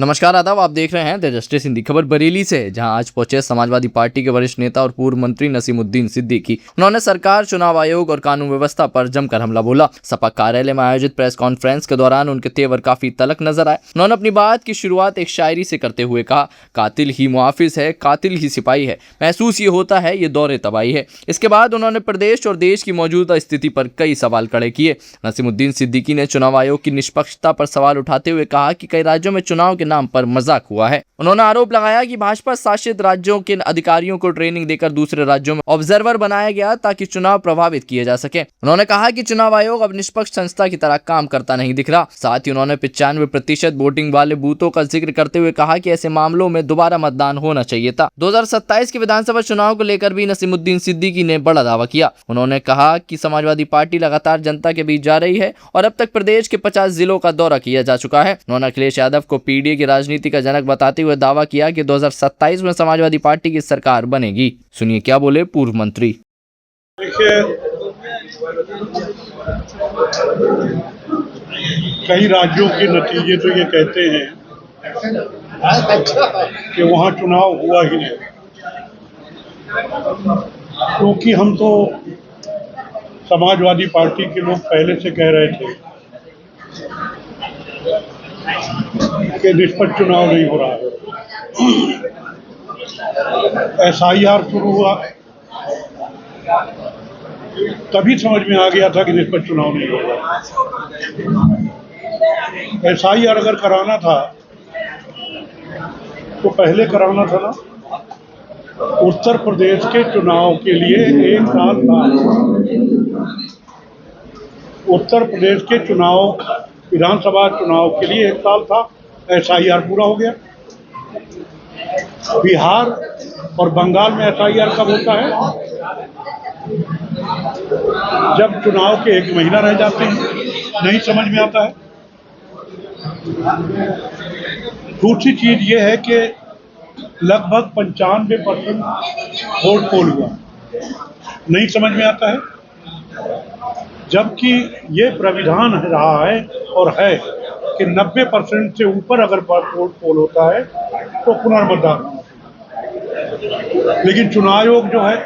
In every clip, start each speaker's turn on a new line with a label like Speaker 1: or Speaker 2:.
Speaker 1: नमस्कार आदाब, आप देख रहे हैं द जस्टिस हिंदी। खबर बरेली से, जहां आज पहुंचे समाजवादी पार्टी के वरिष्ठ नेता और पूर्व मंत्री नसीमुद्दीन सिद्दीकी। उन्होंने सरकार, चुनाव आयोग और कानून व्यवस्था पर जमकर हमला बोला। सपा कार्यालय में आयोजित प्रेस कॉन्फ्रेंस के दौरान उनके तेवर काफी तल्ख नजर आए। उन्होंने अपनी बात की शुरुआत एक शायरी से करते हुए कहा, कातिल ही मुहाफिज है, कातिल ही सिपाही है, महसूस ये होता है ये दौरे तबाही है। इसके बाद उन्होंने प्रदेश और देश की मौजूदा स्थिति पर कई सवाल खड़े किए। नसीमुद्दीन सिद्दीकी ने चुनाव आयोग की निष्पक्षता पर सवाल उठाते हुए कहा कि कई राज्यों में चुनाव के नाम पर मजाक हुआ है। उन्होंने आरोप लगाया कि भाजपा शासित राज्यों के अधिकारियों को ट्रेनिंग देकर दूसरे राज्यों में ऑब्जर्वर बनाया गया ताकि चुनाव प्रभावित किए जा सके। उन्होंने कहा कि चुनाव आयोग अब निष्पक्ष संस्था की तरह काम करता नहीं दिख रहा। साथ ही उन्होंने 95% वोटिंग वाले बूथों का जिक्र करते हुए कहा कि ऐसे मामलों में दोबारा मतदान होना चाहिए था। 2027 के विधानसभा चुनाव को लेकर भी नसीमुद्दीन सिद्दीकी ने बड़ा दावा किया। उन्होंने कहा कि समाजवादी पार्टी लगातार जनता के बीच जा रही है और अब तक प्रदेश के 50 जिलों का दौरा किया जा चुका है। उन्होंने अखिलेश यादव को पीडीए की राजनीति का जनक बताते हुए दावा किया कि 2027 में समाजवादी पार्टी की सरकार बनेगी। सुनिए क्या बोले पूर्व मंत्री।
Speaker 2: कई राज्यों के नतीजे तो ये कहते हैं कि वहाँ चुनाव हुआ ही नहीं, क्योंकि हम तो समाजवादी पार्टी के लोग पहले से कह रहे थे कि निष्पक्ष चुनाव नहीं हो रहा है। SIR शुरू हुआ तभी समझ में आ गया था कि निष्पक्ष चुनाव नहीं होगा। SIR अगर कराना था तो पहले कराना था ना। उत्तर प्रदेश के चुनाव के लिए 1 साल था। उत्तर प्रदेश के चुनाव, विधानसभा चुनाव के लिए 1 साल था। SIR पूरा हो गया। बिहार और बंगाल में SIR कब होता है? जब चुनाव के 1 महीना रह जाते हैं। नहीं समझ में आता है। दूसरी चीज ये है कि लगभग 95% वोट पोल हुआ, नहीं समझ में आता है। जबकि ये प्राविधान रहा है और है कि 90% से ऊपर अगर वोट पोल होता है तो पुनर्मतदान होना चाहिए। लेकिन चुनाव आयोग जो है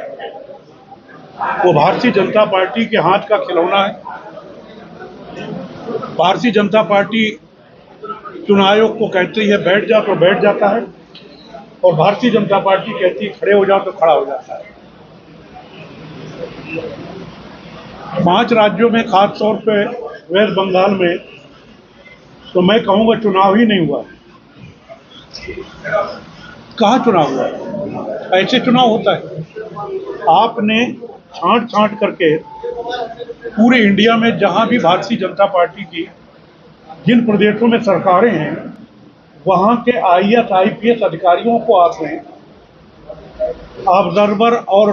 Speaker 2: वो भारतीय जनता पार्टी के हाथ का खिलौना है। भारतीय जनता पार्टी चुनाव आयोग को कहती है बैठ जा तो बैठ जाता है, और भारतीय जनता पार्टी कहती है खड़े हो जाओ तो खड़ा हो जाता है। 5 राज्यों में, खासतौर पे वेस्ट बंगाल में, तो मैं कहूँगा चुनाव ही नहीं हुआ। कहाँ चुनाव हुआ? ऐसे चुनाव होता है? आपने छांट करके पूरे इंडिया में जहाँ भी भारतीय जनता पार्टी की जिन प्रदेशों में सरकारें हैं, वहाँ के IAS IPS अधिकारियों को आपने ऑब्जर्वर और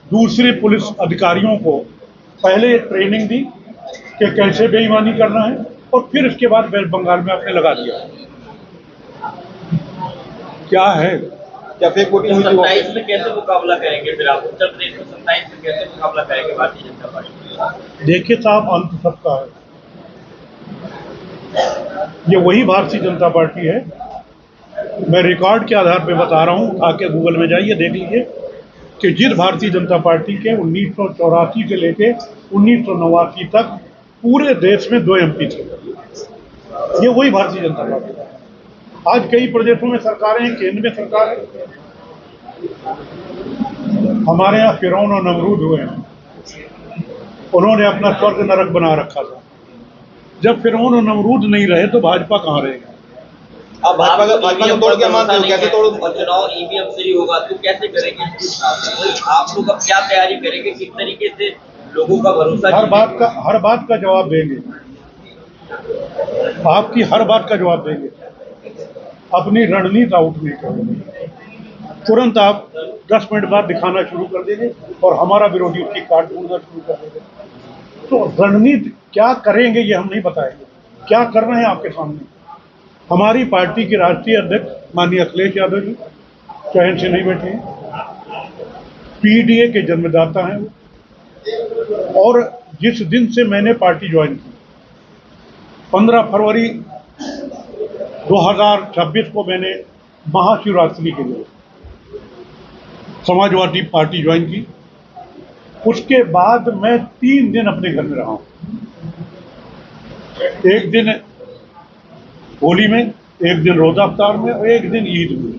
Speaker 2: दूसरे पुलिस अधिकारियों को पहले ट्रेनिंग दी कि कैसे बेईमानी करना है, और फिर इसके बाद वेस्ट बंगाल में आपने लगा दिया। क्या है?
Speaker 3: या फिर 27 में कैसे मुकाबला करेंगे? फिर आप उत्तर प्रदेश में 27 में कैसे मुकाबला करेंगे भारतीय जनता पार्टी?
Speaker 2: देखिए साहब, अंत सबका है। ये वही भारतीय जनता पार्टी है। मैं रिकॉर्ड के आधार पे बता रहा हूँ, आके गूगल में जाइए देख लीजिए कि जिस भारतीय जनता पार्टी के 1984 से लेके 1989 तक पूरे देश में 2 MP थे, ये वही भारतीय जनता पार्टी है। आज कई प्रदेशों में सरकारें हैं, केंद्र में सरकार है। हमारे यहाँ फिरौन और नमरूद हुए हैं, उन्होंने अपना स्वर्ग नरक बना रखा था। जब फिरौन और नमरूद नहीं रहे तो भाजपा कहाँ रहेगा?
Speaker 3: अब भाजपा को तोड़ के मानते हो? कैसे तोड़? चुनाव EVM से ही होगा तो कैसे करेंगे? आप लोग अब क्या तैयारी करेंगे? किस तरीके से लोगों का भरोसा?
Speaker 2: हर बात का जवाब देंगे। आपकी हर बात का जवाब देंगे। अपनी रणनीति आउट नहीं करेंगे। तुरंत आप 10 मिनट बाद दिखाना शुरू कर देंगे और हमारा विरोधी उसकी काट ढूंढना शुरू कर देंगे। तो रणनीति क्या करेंगे ये हम नहीं बताएंगे। क्या कर रहे हैं आपके सामने। हमारी पार्टी के राष्ट्रीय अध्यक्ष माननीय अखिलेश यादव जी चैन से नहीं बैठे हैं। पीडीए के जन्मदाता हैं वो। और जिस दिन से मैंने पार्टी ज्वाइन की, 15 फरवरी 2026 को मैंने महाशिवरात्रि के लिए समाजवादी पार्टी ज्वाइन की। उसके बाद मैं 3 दिन अपने घर में रहा हूं। एक दिन होली में, एक दिन रोजा अफ्तार में और एक दिन ईद में।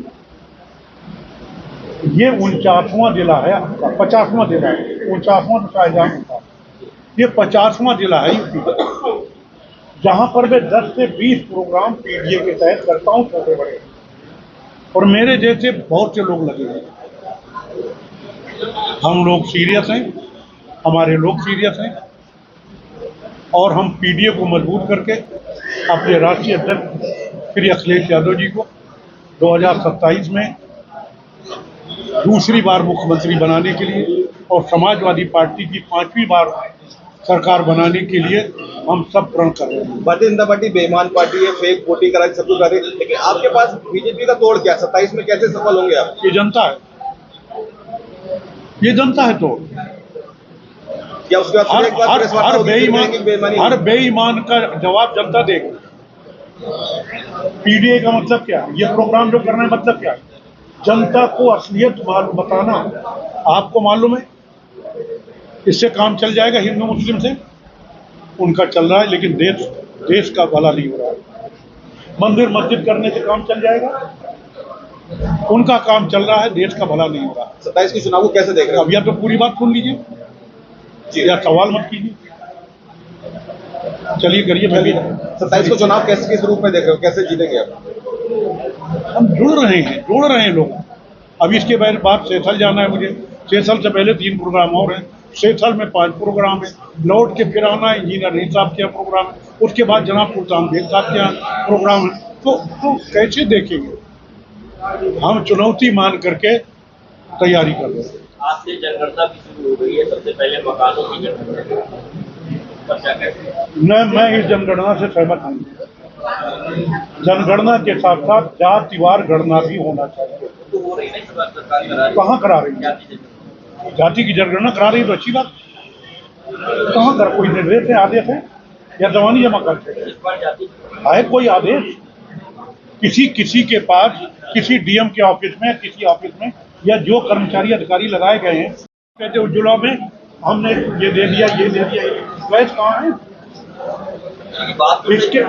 Speaker 2: ये 49वां जिला है, 50वां जिला है। 49वां तो शाहजहां था, ये 50वां जिला है यूपी का, जहां पर मैं 10 से 20 प्रोग्राम पीडीए के तहत करता हूं, छोटे बड़े, और मेरे जैसे बहुत से लोग लगे हैं। हम लोग सीरियस हैं, हमारे लोग सीरियस हैं, और हम पीडीए को मजबूत करके अपने राष्ट्रीय अध्यक्ष श्री अखिलेश यादव जी को 2027 में दूसरी बार मुख्यमंत्री बनाने के लिए और समाजवादी पार्टी की 5वीं बार सरकार बनाने के लिए हम सब प्रण कर रहे हैं।
Speaker 4: भारतीय जनता पार्टी बेईमान पार्टी है, फेक वोटिंग करा सब कुछ कर रही है, लेकिन आपके पास बीजेपी का तोड़ क्या? 27 में कैसे सफल होंगे आप?
Speaker 2: ये जनता है, ये जनता है। तो
Speaker 4: क्या उसके बाद फिर एक बार प्रेस वार्ता होगी कि बेईमानी
Speaker 2: हर बेईमान का जवाब जनता देगी। पीडीए का मतलब क्या है? ये प्रोग्राम जो करना है मतलब क्या है? जनता को असलियत बताना। आपको मालूम है इससे काम चल जाएगा हिंदू मुस्लिम से, उनका चल रहा है, लेकिन देश का भला नहीं हो रहा है। मंदिर मस्जिद करने से काम चल जाएगा, उनका काम चल रहा है, देश का भला नहीं हो रहा है।
Speaker 4: 27 के चुनाव को कैसे देख रहे हैं?
Speaker 2: अब या तो पूरी बात सुन लीजिए या सवाल मत कीजिए। चलिए करिए। पहले
Speaker 4: 27 को चुनाव कैसे किस रूप में देख रहे हो, कैसे जीतेंगे आप?
Speaker 2: हम जोड़ रहे हैं लोग। अब इसके बाद सेथल जाना है मुझे। सेथल से पहले 3 प्रोग्राम और हैं। सेथल में 5 प्रोग्राम है। लौट के फिर आना है, इंजीनियर नहीं साहब के यहाँ प्रोग्राम है। उसके बाद जनाब सुल्तान बेग साहब के यहाँ प्रोग्राम है। तो कैसे देखेंगे? हम चुनौती मान करके तैयारी कर रहे हैं।
Speaker 3: आज से जनगणना भी शुरू हो गई है, सबसे पहले मकानों की जनगणना।
Speaker 2: मैं इस जनगणना से सहमत नहीं। जनगणना के साथ साथ जातिवार गणना भी होना चाहिए।
Speaker 3: तो हो रही नहीं, सरकार करा रही
Speaker 2: कहाँ करा रही है? जाति की जनगणना करा रही है तो अच्छी बात। कहाँ कर कोई निर्देश है, आदेश है या जवानी जमा करते हैं?
Speaker 3: इस बार जाति
Speaker 2: है कोई आदेश किसी के पास, किसी डीएम के ऑफिस में, किसी ऑफिस में, या जो कर्मचारी अधिकारी लगाए गए हैं, कहते उज्ज्वला में हमने ये दे दिया, ये दे दिया, वैस कहाँ है? इसके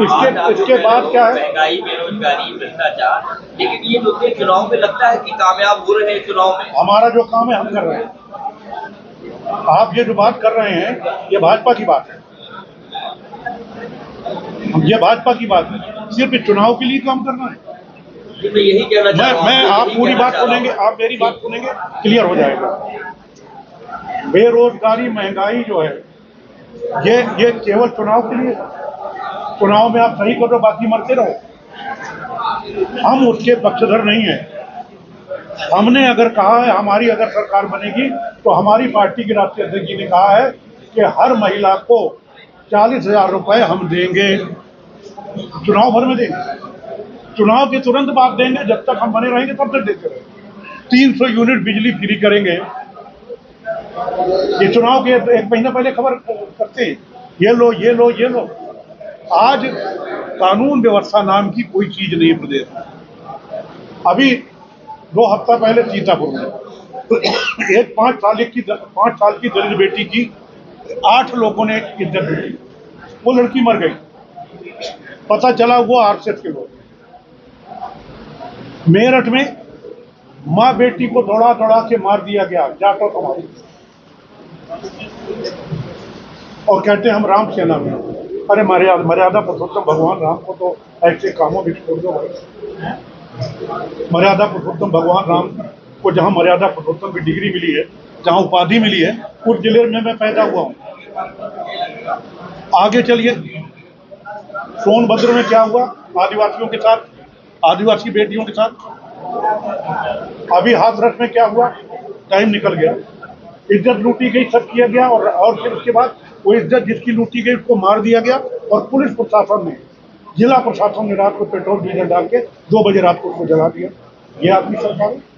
Speaker 2: बाद क्या है?
Speaker 3: महंगाई, बेरोजगारी, भ्रष्टाचार, लेकिन ये लोग चुनाव में लगता है कि कामयाब हो रहे हैं। चुनाव में
Speaker 2: हमारा जो काम है हम कर रहे हैं। आप ये जो बात कर रहे हैं ये भाजपा की बात है। ये भाजपा की बात है, सिर्फ चुनाव के लिए काम करना है।
Speaker 3: मैं यही कहना चाहता हूं।
Speaker 2: मैं आप पूरी बात सुनेंगे, आप मेरी बात सुनेंगे, क्लियर हो जाएगा। बेरोजगारी, महंगाई जो है ये केवल चुनाव के लिए। चुनाव में आप सही करो, बाकी मरते रहो। हम उसके पक्षधर नहीं हैं। हमने अगर कहा है, हमारी अगर सरकार बनेगी तो हमारी पार्टी के राष्ट्रीय अध्यक्ष जी ने कहा है कि हर महिला को 40,000 रुपए हम देंगे, चुनाव भर में देंगे। चुनाव के तुरंत बाद देंगे, जब तक हम बने रहेंगे तब तक देते रहेंगे। 300 यूनिट बिजली फ्री करेंगे। ये चुनाव के 1 महीना पहले खबर करते हैं, ये लो ये लो ये लो। आज कानून व्यवस्था नाम की कोई चीज नहीं प्रदेश में। अभी 2 हफ्ता पहले सीतापुर में एक 5 साल की दलित बेटी की 8 लोगों ने इज्जत दी। वो लड़की मर गई, पता चला वो आरएसएस के लोग। मेरठ में माँ बेटी को दौड़ा दौड़ा के मार दिया गया, जाटो समाज, और कहते हैं हम राम सेना में। अरे मर्यादा पुरुषोत्तम भगवान राम को तो ऐसे कामों में छोड़ दो भाई। मर्यादा पुरुषोत्तम भगवान राम को जहाँ मर्यादा पुरुषोत्तम की डिग्री मिली है, जहाँ उपाधि मिली है, उस जिले में मैं पैदा हुआ हूँ। आगे चलिए, सोनभद्र में क्या हुआ आदिवासियों के साथ, आदिवासी बेटियों के साथ। अभी हाथरस में क्या हुआ, टाइम निकल गया, इज्जत लूटी गई, सब किया गया, और फिर उसके बाद वो इज्जत जिसकी लूटी गई उसको मार दिया गया। और पुलिस प्रशासन ने, जिला प्रशासन ने रात को पेट्रोल डीजल डाल के 2 बजे रात को उसको जला दिया। ये आपकी सरकार है।